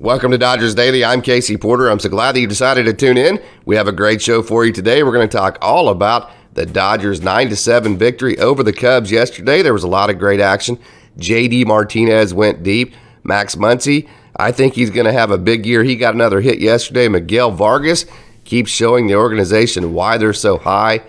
Welcome to Dodgers Daily. I'm Casey Porter. I'm so glad that you decided to tune in. We have a great show for you today. We're going to talk all about the Dodgers' 9-7 victory over the Cubs yesterday. There was a lot of great action. J.D. Martinez went deep. Max Muncy, I think he's going to have a big year. He got another hit yesterday. Miguel Vargas keeps showing the organization why they're so high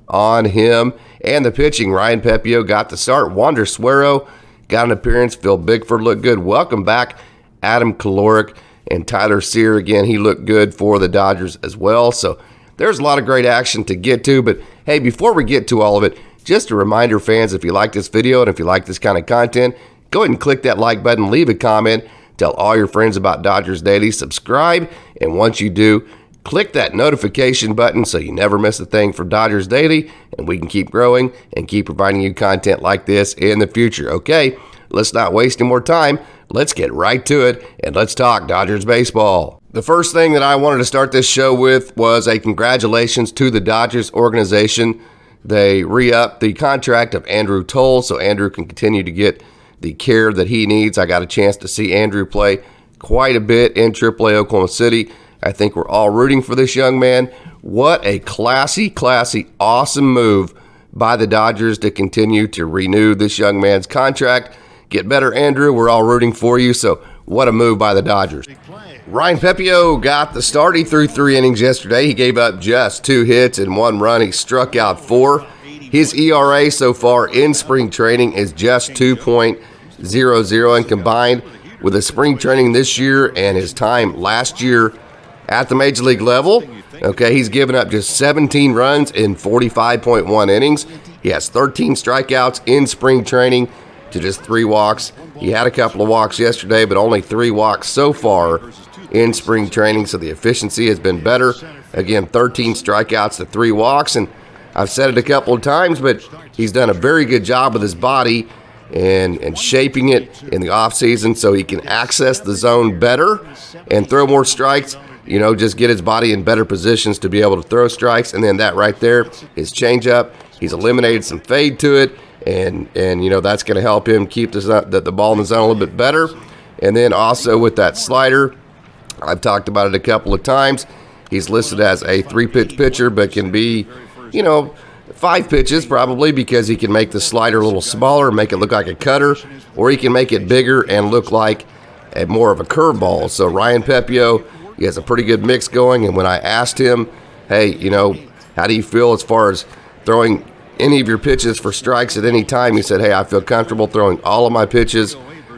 on him. And the pitching, Ryan Pepiot got the start. Suero got an appearance. Phil Bickford looked good. Welcome back, Adam Clarke and Tyler Sear. Again, he looked good for the Dodgers as well. So there's a lot of great action to get to. But hey, before we get to all of it, just a reminder, fans, if you like this video and if you like this kind of content, go ahead and click that like button, leave a comment, tell all your friends about Dodgers Daily, subscribe, and once you do, click that notification button so you never miss a thing from Dodgers Daily, and we can keep growing and keep providing you content like this in the future. Okay, let's not waste any more time. Let's get right to it, and let's talk Dodgers baseball. The first thing that I wanted to start this show with was a congratulations to the Dodgers organization. They re-upped the contract of Andrew Toles, so Andrew can continue to get the care that he needs. I got a chance to see Andrew play quite a bit in AAA Oklahoma City. I think we're all rooting for this young man. What a classy, awesome move by the Dodgers to continue to renew this young man's contract. Get better, Andrew. We're all rooting for you, so what a move by the Dodgers. Ryan Pepiot got the start. He threw 3 innings yesterday. He gave up just 2 hits and 1 run. He struck out 4. His ERA so far in spring training is just 2.00, and combined with the spring training this year and his time last year at the major league level, okay, he's given up just 17 runs in 45.1 innings. He has 13 strikeouts in spring training to just 3 walks. He had a couple of walks yesterday, but only 3 walks so far in spring training, so the efficiency has been better. Again, 13 strikeouts to 3 walks, and I've said it a couple of times, but he's done a very good job with his body and shaping it in the offseason so he can access the zone better and throw more strikes. You know, just get his body in better positions to be able to throw strikes. And then that right there, his changeup, he's eliminated some fade to it, and you know, that's going to help him keep the ball in the zone a little bit better. And then also with that slider, I've talked about it a couple of times. He's listed as a 3-pitch pitcher, but can be, you know, 5 pitches probably, because he can make the slider a little smaller, make it look like a cutter, or he can make it bigger and look like more of a curveball. So Ryan Pepiot, he has a pretty good mix going, and when I asked him, hey, you know, how do you feel as far as throwing any of your pitches for strikes at any time, he said, hey, I feel comfortable throwing all of my pitches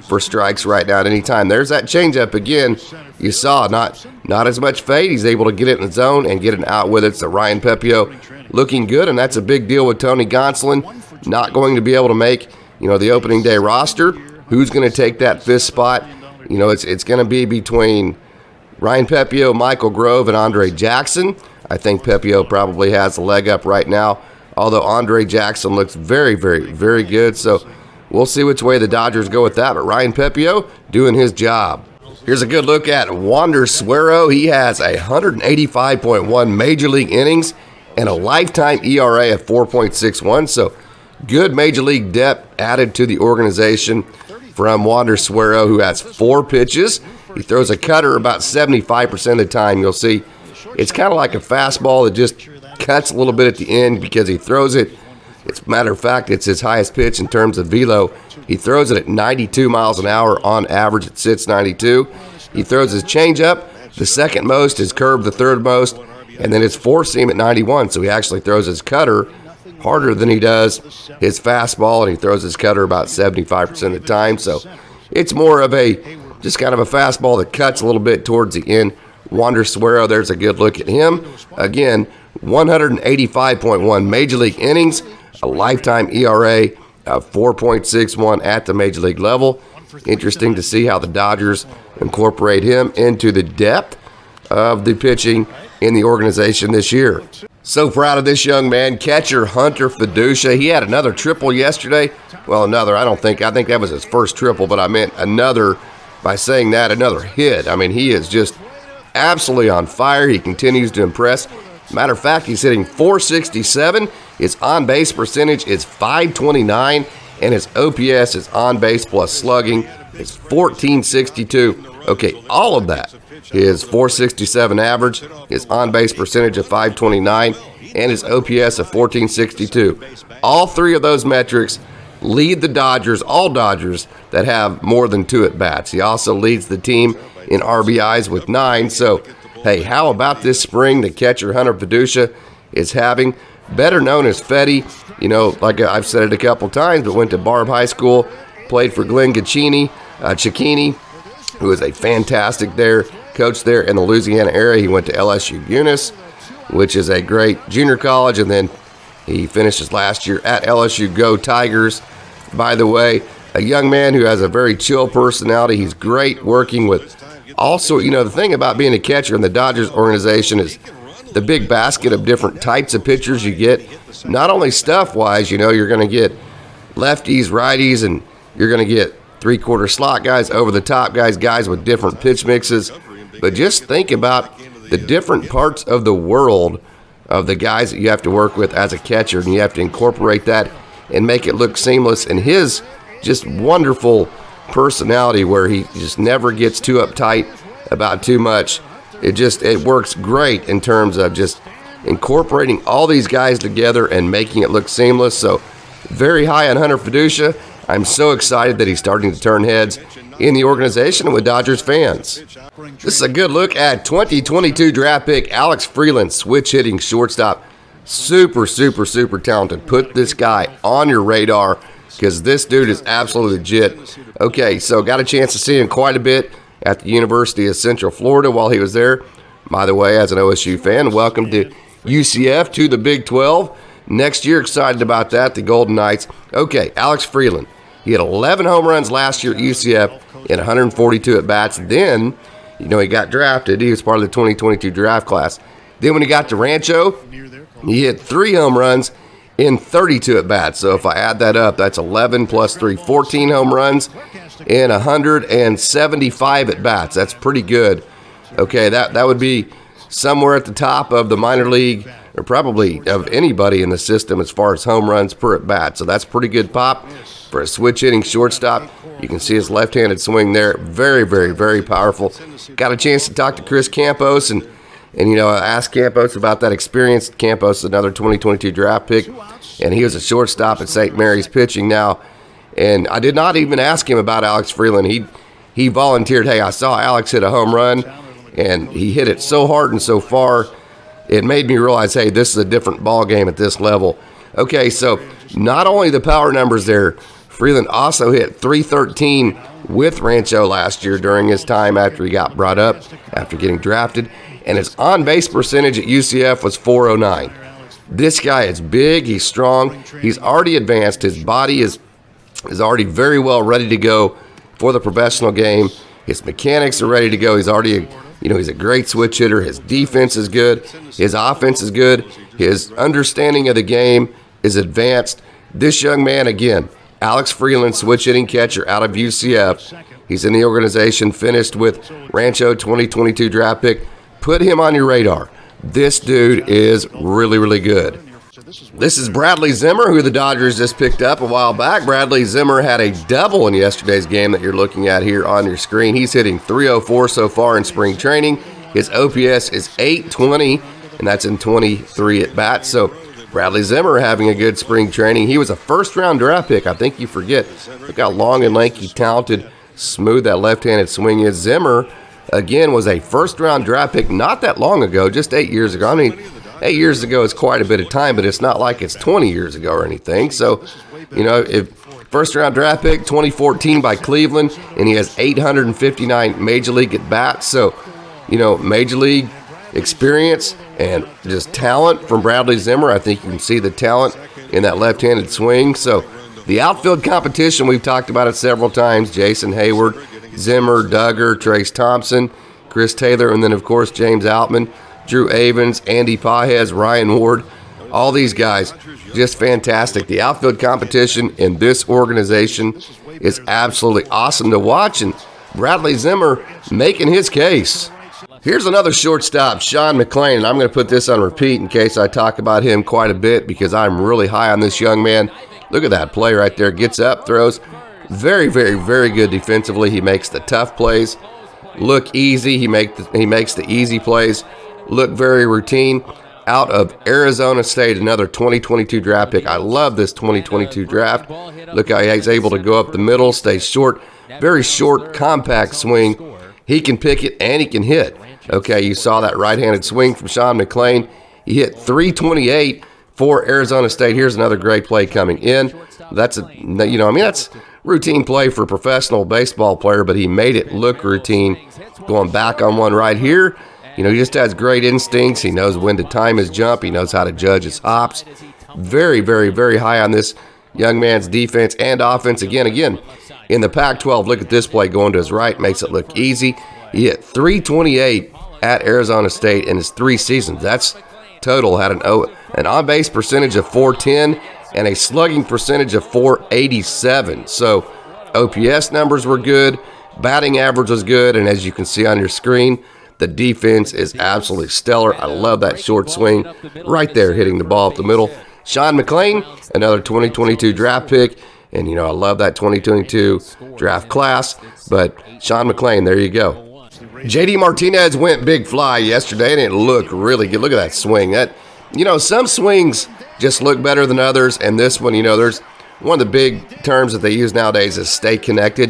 for strikes right now at any time. There's that changeup again. You saw not as much fade. He's able to get it in the zone and get it out with it. So Ryan Pepiot looking good, and that's a big deal with Tony Gonsolin not going to be able to make, you know, the opening day roster. Who's going to take that 5th spot? You know, it's going to be between Ryan Pepiot, Michael Grove, and Andre Jackson. I think Pepiot probably has the leg up right now, although Andre Jackson looks very good. So we'll see which way the Dodgers go with that. But Ryan Pepiot doing his job. Here's a good look at Wander Suero. He has 185.1 major league innings and a lifetime ERA of 4.61. So good major league depth added to the organization from Wander Suero, who has 4 pitches. He throws a cutter about 75% of the time. You'll see it's kind of like a fastball that just cuts a little bit at the end because he throws it. As a matter of fact, it's his highest pitch in terms of velo. He throws it at 92 miles an hour on average. It sits 92. He throws his changeup, the second most, his curve, the third most, and then his 4-seam at 91. So he actually throws his cutter harder than he does his fastball, and he throws his cutter about 75% of the time. So it's more of just kind of a fastball that cuts a little bit towards the end. Wander Suero, there's a good look at him. Again, 185.1 major league innings, a lifetime ERA of 4.61 at the major league level. Interesting to see how the Dodgers incorporate him into the depth of the pitching in the organization this year. So proud of this young man, catcher Hunter Feduccia. He had another triple yesterday. Well, I think that was his first triple, but I meant another by saying that, another hit. I mean, he is just absolutely on fire. He continues to impress. Matter of fact, he's hitting .467. His on-base percentage is .529, and his OPS, his on-base plus slugging, is .1462. Okay, all of that. His .467 average, his on-base percentage of .529, and his OPS of .1462. All three of those metrics lead the Dodgers, all Dodgers, that have more than 2 at-bats. He also leads the team in RBIs with 9. So, hey, how about this spring the catcher Hunter Feduccia is having? Better known as Fetty, like I've said it a couple times, but went to Barb High School, played for Glenn Cicchini, who is a fantastic coach there in the Louisiana area. He went to LSU Eunice, which is a great junior college, and then he finishes last year at LSU. Go Tigers. By the way, a young man who has a very chill personality. He's great working with. Also, the thing about being a catcher in the Dodgers organization is the big basket of different types of pitchers you get. Not only stuff-wise, you're going to get lefties, righties, and you're going to get three-quarter slot guys, over-the-top guys with different pitch mixes. But just think about the different parts of the world of the guys that you have to work with as a catcher, and you have to incorporate that and make it look seamless. And his just wonderful personality, where he just never gets too uptight about too much. It works great in terms of just incorporating all these guys together and making it look seamless. So very high on Hunter Feduccia. I'm so excited that he's starting to turn heads in the organization and with Dodgers fans. This is a good look at 2022 draft pick Alex Freeland, switch hitting shortstop. Super, super, super talented. Put this guy on your radar because this dude is absolutely legit. Okay, so got a chance to see him quite a bit at the University of Central Florida while he was there. By the way, as an OSU fan, welcome to UCF, to the Big 12. Next year, excited about that, the Golden Knights. Okay, Alex Freeland. He had 11 home runs last year at UCF in 142 at-bats. Then, he got drafted. He was part of the 2022 draft class. Then when he got to Rancho, he hit 3 home runs in 32 at-bats. So if I add that up, that's 11 plus 3, 14 home runs in 175 at-bats. That's pretty good. Okay, that would be somewhere at the top of the minor league, or probably of anybody in the system as far as home runs per at-bat. So that's pretty good pop for a switch-hitting shortstop. You can see his left-handed swing there. Very, very, very powerful. Got a chance to talk to Chris Campos and ask Campos about that experience. Campos, another 2022 draft pick, and he was a shortstop at St. Mary's pitching now. And I did not even ask him about Alex Freeland. He volunteered, hey, I saw Alex hit a home run, and he hit it so hard and so far, it made me realize, hey, this is a different ball game at this level. Okay, so not only the power numbers there, Freeland also hit .313 with Rancho last year during his time after he got brought up, after getting drafted, and his on-base percentage at UCF was .409. This guy is big, he's strong, he's already advanced, his body is already very well ready to go for the professional game. His mechanics are ready to go. He's already, he's a great switch hitter. His defense is good. His offense is good. His understanding of the game is advanced. This young man, again, Alex Freeland, switch hitting catcher out of UCF. He's in the organization, finished with Rancho 2022 draft pick. Put him on your radar. This dude is really, really good. This is Bradley Zimmer, who the Dodgers just picked up a while back. Bradley Zimmer had a double in yesterday's game that you're looking at here on your screen. He's hitting .304 so far in spring training. His OPS is .820, and that's in 23 at-bats. So Bradley Zimmer having a good spring training. He was a first-round draft pick. I think you forget. Look how long and lanky, talented, smooth that left-handed swing is. Zimmer, again, was a first-round draft pick not that long ago, just 8 years ago. I mean, 8 years ago is quite a bit of time, but it's not like it's 20 years ago or anything. So, if first-round draft pick, 2014 by Cleveland, and he has 859 Major League at-bats. So, Major League experience and just talent from Bradley Zimmer. I think you can see the talent in that left-handed swing. So, the outfield competition, we've talked about it several times. Jason Heyward, Zimmer, Duggar, Trace Thompson, Chris Taylor, and then, of course, James Outman, Drew Avens, Andy Pajes, Ryan Ward, all these guys, just fantastic. The outfield competition in this organization is absolutely awesome to watch, and Bradley Zimmer making his case. Here's another shortstop, Sean McLean, and I'm going to put this on repeat in case I talk about him quite a bit because I'm really high on this young man. Look at that play right there. Gets up, throws. Very, very, very good defensively. He makes the tough plays. look easy. He makes the easy plays look very routine. Out of Arizona State, another 2022 draft pick. I love this 2022 draft. Look how he's able to go up the middle, stay short, very short, compact swing. He can pick it and he can hit. Okay, you saw that right-handed swing from Sean McLean. He hit 328 for Arizona State. Here's another great play coming in. That's that's routine play for a professional baseball player, but he made it look routine. Going back on one right here. He just has great instincts. He knows when to time his jump. He knows how to judge his hops. Very, very, very high on this young man's defense and offense. Again, in the Pac-12, look at this play going to his right. Makes it look easy. He hit 328 at Arizona State in his 3 seasons. That's total. Had an on-base percentage of 410 and a slugging percentage of 487. So OPS numbers were good. Batting average was good. And as you can see on your screen, the defense is absolutely stellar. I love that short swing right there, hitting the ball up the middle. Sean McLean, another 2022 draft pick. And, I love that 2022 draft class. But Sean McLean, there you go. JD Martinez went big fly yesterday, and it looked really good. Look at that swing. Some swings just look better than others. And this one, there's one of the big terms that they use nowadays is stay connected.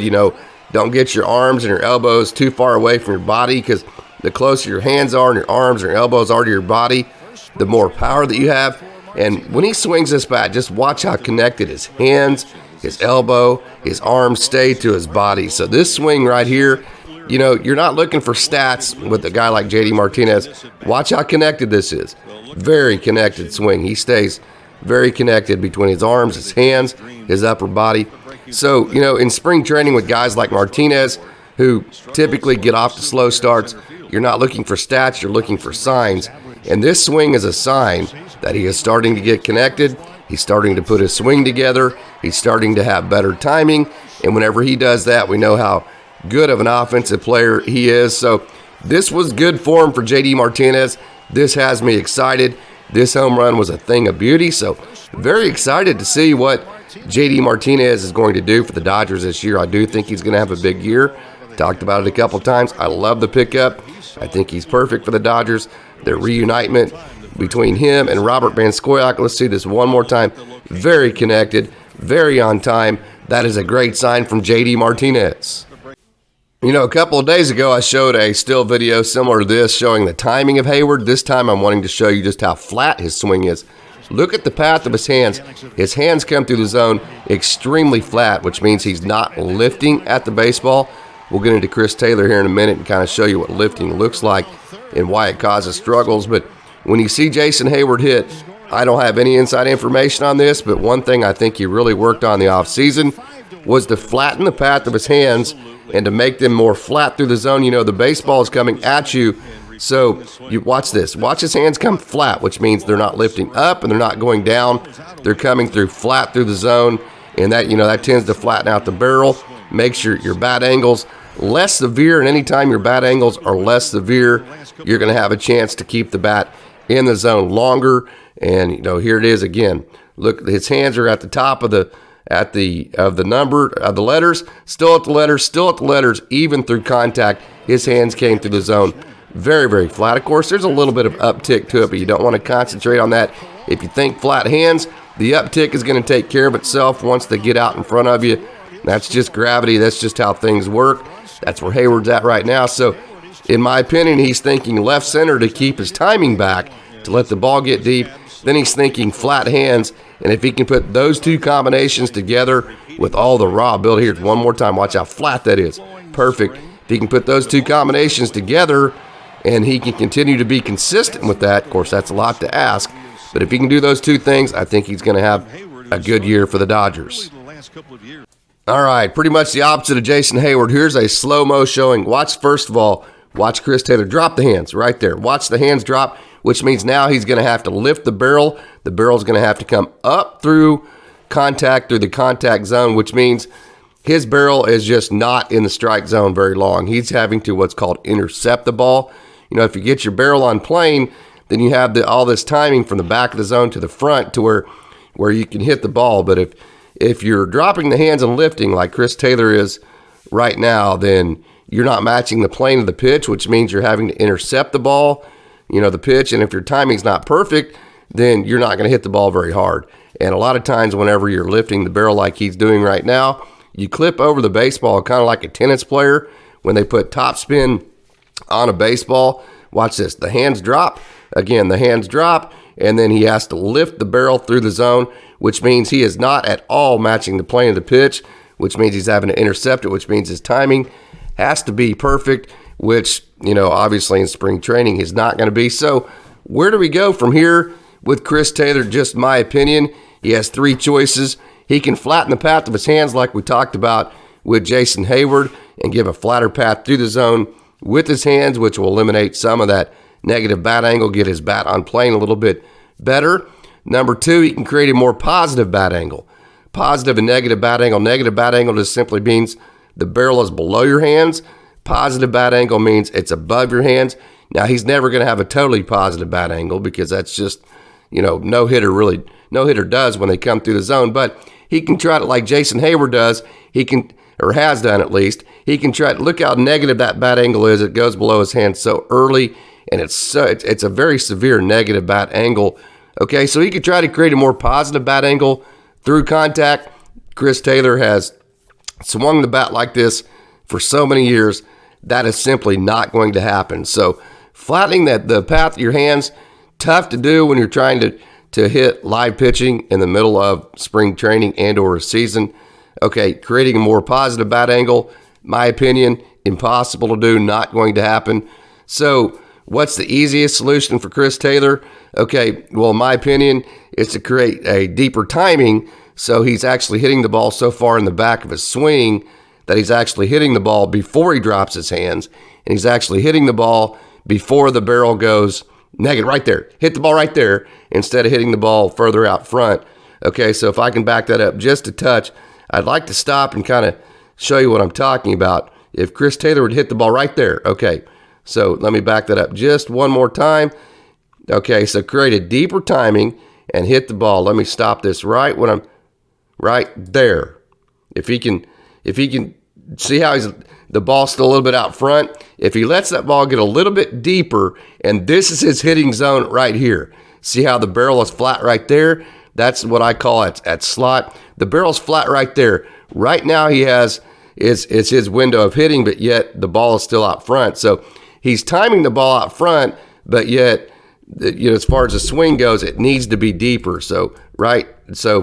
Don't get your arms and your elbows too far away from your body, because the closer your hands are and your arms and your elbows are to your body, the more power that you have. And when he swings this bat, just watch how connected his hands, his elbow, his arms stay to his body. So this swing right here, you're not looking for stats with a guy like JD Martinez. Watch how connected this is. Very connected swing. He stays very connected between his arms, his hands, his upper body. So, in spring training with guys like Martinez, who typically get off to slow starts, you're not looking for stats, you're looking for signs. And this swing is a sign that he is starting to get connected. He's starting to put his swing together. He's starting to have better timing. And whenever he does that, we know how good of an offensive player he is. So this was good form for JD Martinez. This has me excited. This home run was a thing of beauty. So very excited to see what JD Martinez is going to do for the Dodgers this year. I do think he's going to have a big year. Talked about it a couple times. I love the pickup. I think he's perfect for the Dodgers. Their reunitement between him and Robert Van Scoyoc. Let's see this one more time. Very connected, very on time. That is a great sign from JD Martinez. A couple of days ago, I showed a still video similar to this showing the timing of Hayward. This time, I'm wanting to show you just how flat his swing is. Look at the path of his hands. His hands come through the zone extremely flat, which means he's not lifting at the baseball. We'll get into Chris Taylor here in a minute and kind of show you what lifting looks like and why it causes struggles. But when you see Jason Heyward hit, I don't have any inside information on this, but one thing I think he really worked on the offseason was to flatten the path of his hands and to make them more flat through the zone. The baseball is coming at you, so you watch this. Watch his hands come flat, which means they're not lifting up and they're not going down. They're coming through flat through the zone, and that tends to flatten out the barrel, makes your bat angles less severe, and anytime your bat angles are less severe, you're going to have a chance to keep the bat in the zone longer. And here it is again. Look, his hands are at the top of the number of the letters, still at the letters, even through contact. His hands came through the zone very, very flat. Of course, there's a little bit of uptick to it, but you don't want to concentrate on that. If you think flat hands, the uptick is going to take care of itself once they get out in front of you. That's just gravity. That's just how things work. That's where Hayward's at right now. So, in my opinion, he's thinking left center to keep his timing back, to let the ball get deep. Then he's thinking flat hands. And if he can put those two combinations together with all the raw ability, here, one more time, watch how flat that is. Perfect. If he can put those two combinations together and he can continue to be consistent with that, of course, that's a lot to ask. But if he can do those two things, I think he's going to have a good year for the Dodgers. All right, pretty much the opposite of Jason Heyward. Here's a slow-mo showing. First of all, watch Chris Taylor drop the hands right there. Watch the hands drop, which means now he's going to have to lift the barrel. The barrel's going to have to come up through the contact zone, which means his barrel is just not in the strike zone very long. He's having to what's called intercept the ball. If you get your barrel on plane, then you have all this timing from the back of the zone to the front to where you can hit the ball. But if you're dropping the hands and lifting like Chris Taylor is right now, then you're not matching the plane of the pitch, which means you're having to intercept the ball, the pitch. And if your timing's not perfect, then you're not going to hit the ball very hard. And a lot of times whenever you're lifting the barrel like he's doing right now, you clip over the baseball kind of like a tennis player when they put topspin on a baseball. Watch this. The hands drop. Again, the hands drop, and then he has to lift the barrel through the zone, which means he is not at all matching the plane of the pitch, which means he's having to intercept it, which means his timing has to be perfect, which, obviously in spring training he's not going to be. So where do we go from here with Chris Taylor? Just my opinion. He has 3 choices. He can flatten the path of his hands like we talked about with Jason Heyward and give a flatter path through the zone with his hands, which will eliminate some of that negative bat angle, get his bat on plane a little bit better. Number 2, he can create a more positive bat angle. Positive and negative bat angle. Negative bat angle just simply means the barrel is below your hands. Positive bat angle means it's above your hands. Now, he's never going to have a totally positive bat angle because that's just, no hitter does when they come through the zone. But he can try to, like Jason Heyward does, he can, or has done at least, he can try to look how negative that bat angle is. It goes below his hands so early, and it's a very severe negative bat angle. Okay, so he could try to create a more positive bat angle through contact. Chris Taylor has swung the bat like this for so many years. That is simply not going to happen. So flattening the path of your hands, tough to do when you're trying to hit live pitching in the middle of spring training and or a season. Okay, creating a more positive bat angle, my opinion, impossible to do, not going to happen. So what's the easiest solution for Chris Taylor? Okay, well, in my opinion, is to create a deeper timing so he's actually hitting the ball so far in the back of his swing that he's actually hitting the ball before he drops his hands, and he's actually hitting the ball before the barrel goes negative right there. Hit the ball right there instead of hitting the ball further out front. Okay, so if I can back that up just a touch, I'd like to stop and kind of show you what I'm talking about. If Chris Taylor would hit the ball right there, okay, so let me back that up just one more time. Okay, so create a deeper timing and hit the ball. Let me stop this right when I'm right there. If he can see how the ball's still a little bit out front. If he lets that ball get a little bit deeper, and this is his hitting zone right here. See how the barrel is flat right there? That's what I call it at slot. The barrel's flat right there. Right now he has is his window of hitting, but yet the ball is still out front. So he's timing the ball out front, but yet, as far as the swing goes, it needs to be deeper. So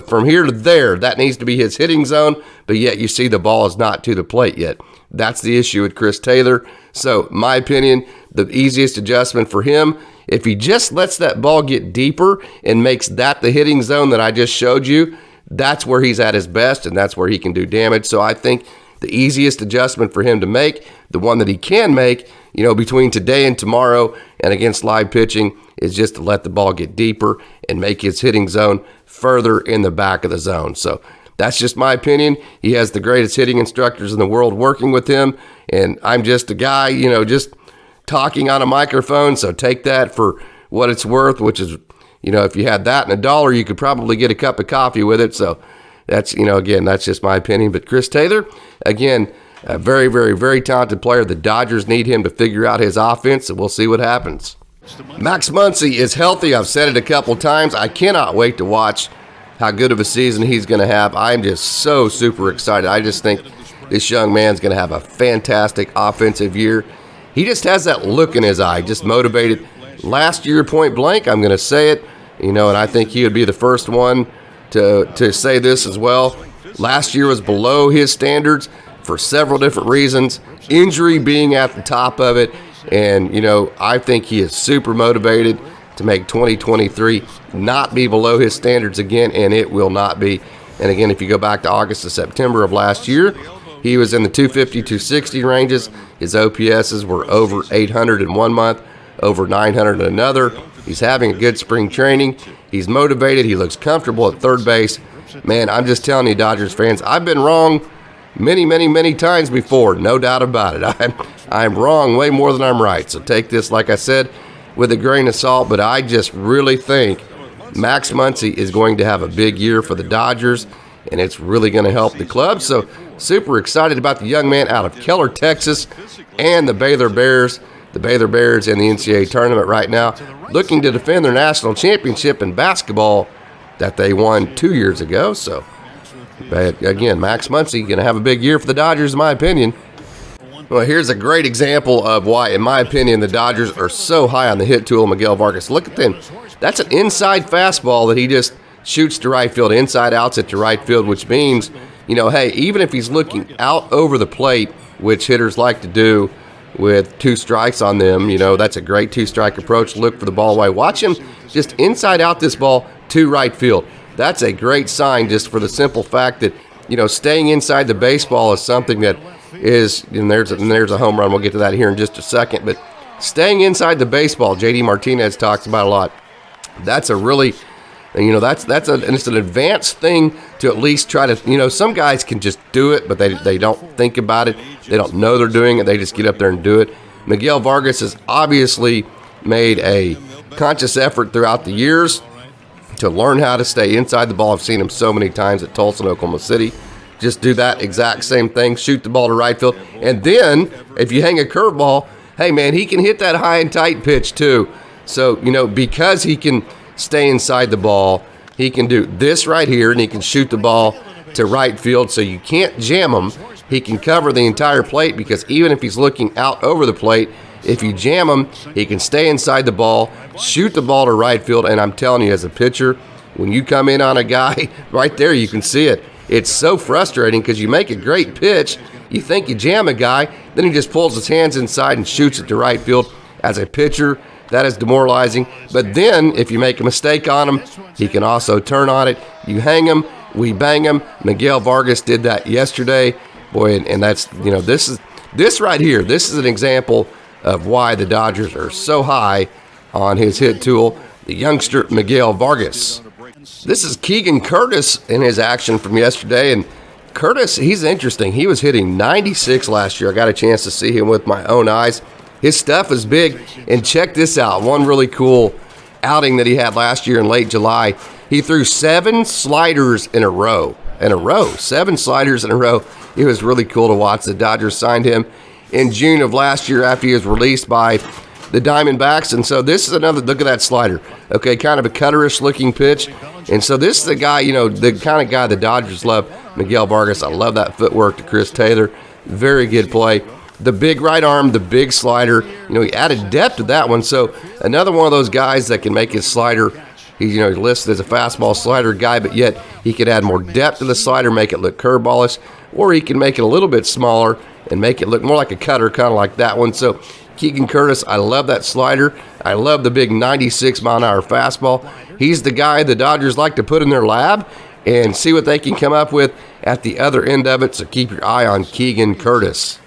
from here to there, that needs to be his hitting zone, but yet you see the ball is not to the plate yet. That's the issue with Chris Taylor. So my opinion, the easiest adjustment for him, if he just lets that ball get deeper and makes that the hitting zone that I just showed you, that's where he's at his best, and that's where he can do damage. So I think the easiest adjustment for him to make, the one that he can make, between today and tomorrow and against live pitching, is just to let the ball get deeper and make his hitting zone further in the back of the zone. So that's just my opinion. He has the greatest hitting instructors in the world working with him, and I'm just a guy, just talking on a microphone. So take that for what it's worth, which is, if you had that and $1, you could probably get a cup of coffee with it. So that's, again, that's just my opinion. But Chris Taylor, again, a very, very, very talented player. The Dodgers need him to figure out his offense, and we'll see what happens. Max Muncy is healthy. I've said it a couple times. I cannot wait to watch how good of a season he's going to have. I'm just so super excited. I just think this young man's going to have a fantastic offensive year. He just has that look in his eye, just motivated. Last year, point blank, I'm going to say it, and I think he would be the first one to say this as well. Last year was below his standards for several different reasons, injury being at the top of it. And, I think he is super motivated to make 2023 not be below his standards again, and it will not be. And again, if you go back to August to September of last year, he was in the 250, 260 ranges. His OPSs were over 800 in one month, over 900 in another. He's having a good spring training. He's motivated. He looks comfortable at third base. Man, I'm just telling you, Dodgers fans, I've been wrong many, many, many times before, no doubt about it. I'm wrong way more than I'm right. So take this, like I said, with a grain of salt. But I just really think Max Muncy is going to have a big year for the Dodgers, and it's really going to help the club. So Super excited about the young man out of Keller, Texas, and the Baylor Bears. The Baylor Bears in the NCAA tournament right now, looking to defend their national championship in basketball that they won 2 years ago. So, again, Max Muncy going to have a big year for the Dodgers, in my opinion. Well, here's a great example of why, in my opinion, the Dodgers are so high on the hit tool, Miguel Vargas. Look at them. That's an inside fastball that he just shoots to right field, inside outs it to right field, which means, hey, even if he's looking out over the plate, which hitters like to do with 2 strikes on them, that's a great 2-strike approach. Look for the ball away. Watch him just inside out this ball to right field. That's a great sign, just for the simple fact that, staying inside the baseball is something that is, and there's a home run. We'll get to that here in just a second. But staying inside the baseball, J.D. Martinez talks about a lot. That's a really, it's an advanced thing to at least try to, some guys can just do it, but they don't think about it. They don't know they're doing it. They just get up there and do it. Miguel Vargas has obviously made a conscious effort throughout the years to learn how to stay inside the ball. I've seen him so many times at Tulsa and Oklahoma City. Just do that exact same thing, shoot the ball to right field. And then, if you hang a curveball, hey, man, he can hit that high and tight pitch too. So, because he can stay inside the ball, he can do this right here, and he can shoot the ball to right field. So you can't jam him. He can cover the entire plate, because even if he's looking out over the plate, if you jam him, he can stay inside the ball, shoot the ball to right field. And I'm telling you, as a pitcher, when you come in on a guy, right there, you can see it. It's so frustrating because you make a great pitch, you think you jam a guy, then he just pulls his hands inside and shoots it to right field. As a pitcher, that is demoralizing. But then, if you make a mistake on him, he can also turn on it. You hang him, we bang him. Miguel Vargas did that yesterday. Boy, and that's, this right here, this is an example of why the Dodgers are so high on his hit tool, the youngster Miguel Vargas. This is Keegan Curtis in his action from yesterday, and Curtis, he's interesting. He was hitting 96 last year. I got a chance to see him with my own eyes. His stuff is big, and check this out. One really cool outing that he had last year in late July. He threw 7 sliders in a row. 7 sliders in a row. It was really cool to watch. The Dodgers signed him in June of last year after he was released by the Diamondbacks. And so this is another, look at that slider. Okay, kind of a cutterish looking pitch. And so this is the guy, the kind of guy the Dodgers love, Miguel Vargas. I love that footwork to Chris Taylor. Very good play. The big right arm, the big slider. He added depth to that one. So another one of those guys that can make his slider, he's listed as a fastball slider guy, but yet he could add more depth to the slider, make it look curveballish, or he can make it a little bit smaller and make it look more like a cutter, kind of like that one. So Keegan Curtis, I love that slider. I love the big 96-mile-an-hour fastball. He's the guy the Dodgers like to put in their lab and see what they can come up with at the other end of it, so keep your eye on Keegan Curtis.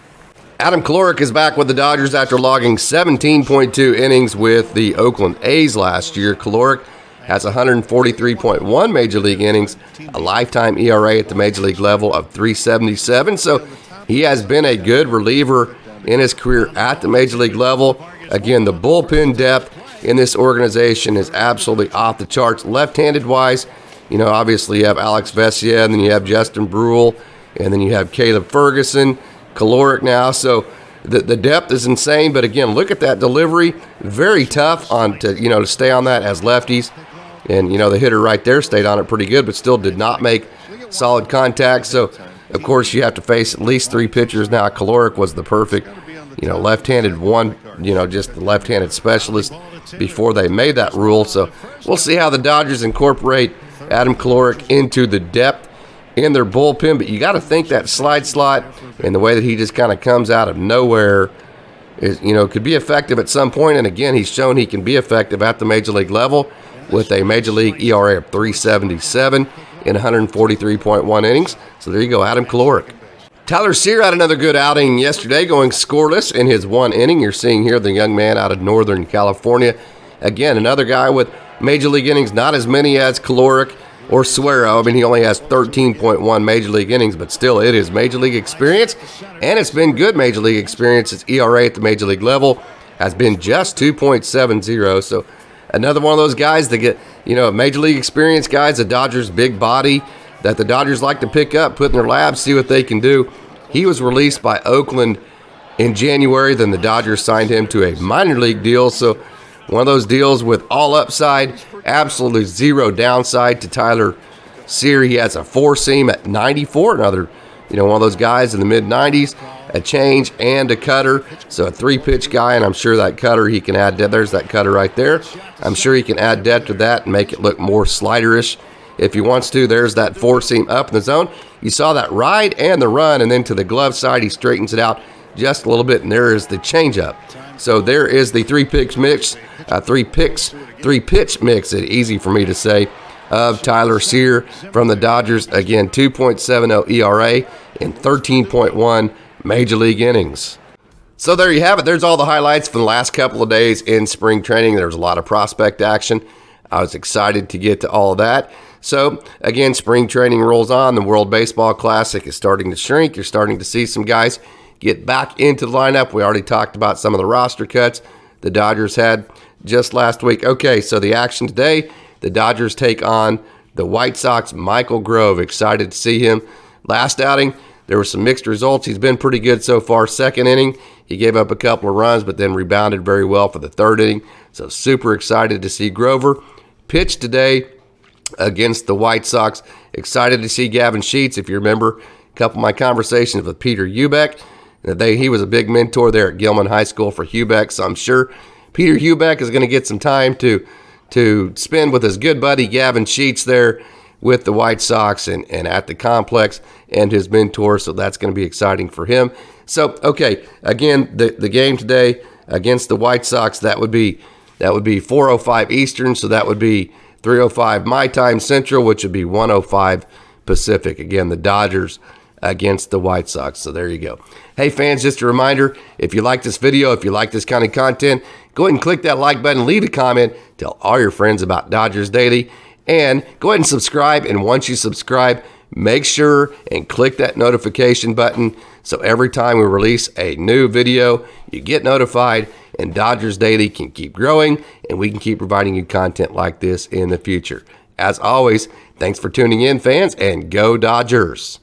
Adam Clarke is back with the Dodgers after logging 17.2 innings with the Oakland A's last year. Clarke has 143.1 Major League innings, a lifetime ERA at the Major League level of 3.77, so he has been a good reliever in his career at the Major League level. Again, the bullpen depth in this organization is absolutely off the charts. Left-handed wise, obviously you have Alex Vesia, and then you have Justin Brule, and then you have Caleb Ferguson, Clarke now. So the depth is insane. But again, look at that delivery. Very tough to stay on that as lefties. And the hitter right there stayed on it pretty good, but still did not make solid contact. So of course you have to face at least 3 pitchers now. Clarke was the perfect left-handed one, just the left-handed specialist before they made that rule. So we'll see how the Dodgers incorporate Adam Clarke into the depth in their bullpen. But you got to think that slide slot and the way that he just kind of comes out of nowhere is, could be effective at some point. And again, he's shown he can be effective at the Major League level with a Major League ERA of 3.77 in 143.1 innings. So there you go, Adam Clarke. Tyler Sear had another good outing yesterday, going scoreless in his 1 inning. You're seeing here the young man out of Northern California. Again, another guy with Major League innings, not as many as Clarke or Suero. I mean, he only has 13.1 Major League innings, but still it is Major League experience, and it's been good Major League experience. His ERA at the Major League level has been just 2.70, so another one of those guys that get, Major League experience guys, the Dodgers' big body, that the Dodgers like to pick up, put in their labs, see what they can do. He was released by Oakland in January. Then the Dodgers signed him to a minor league deal. So one of those deals with all upside, absolutely zero downside to Tyler Sear. He has a four-seam at 94, another, one of those guys in the mid-90s, a change and a cutter. So a three-pitch guy, and I'm sure that cutter he can add depth. There's that cutter right there. I'm sure he can add depth to that and make it look more sliderish if he wants to. There's that four-seam up in the zone. You saw that ride and the run, and then to the glove side, he straightens it out just a little bit, and there is the changeup. So there is the three-pitch mix, three-pitch mix, it's easy for me to say, of Tyler Sear from the Dodgers. Again, 2.70 ERA and 13.1 Major League innings. So there you have it. There's all the highlights from the last couple of days in spring training. There was a lot of prospect action. I was excited to get to all of that. So, again, spring training rolls on. The World Baseball Classic is starting to shrink. You're starting to see some guys get back into the lineup. We already talked about some of the roster cuts the Dodgers had just last week. Okay, so the action today, the Dodgers take on the White Sox. Michael Grove, excited to see him. Last outing, there were some mixed results. He's been pretty good so far. Second inning, he gave up a couple of runs, but then rebounded very well for the third inning. So super excited to see Grover pitch today against the White Sox. Excited to see Gavin Sheets. If you remember a couple of my conversations with Peter Hubeck, he was a big mentor there at Gilman High School for Hubeck, so I'm sure Peter Hubeck is going to get some time to spend with his good buddy Gavin Sheets there with the White Sox and at the complex and his mentor, so that's going to be exciting for him. So, okay, again, the game today against the White Sox, that would be 4:05 Eastern, so that would be 3:05 my time Central, which would be 1:05 Pacific. Again, the Dodgers against the White Sox. So there you go. Hey, fans, just a reminder, if you like this video, if you like this kind of content, go ahead and click that like button, leave a comment, tell all your friends about Dodgers Daily, and go ahead and subscribe. And once you subscribe, make sure and click that notification button so every time we release a new video, you get notified, and Dodgers Daily can keep growing, and we can keep providing you content like this in the future. As always, thanks for tuning in, fans, and go Dodgers.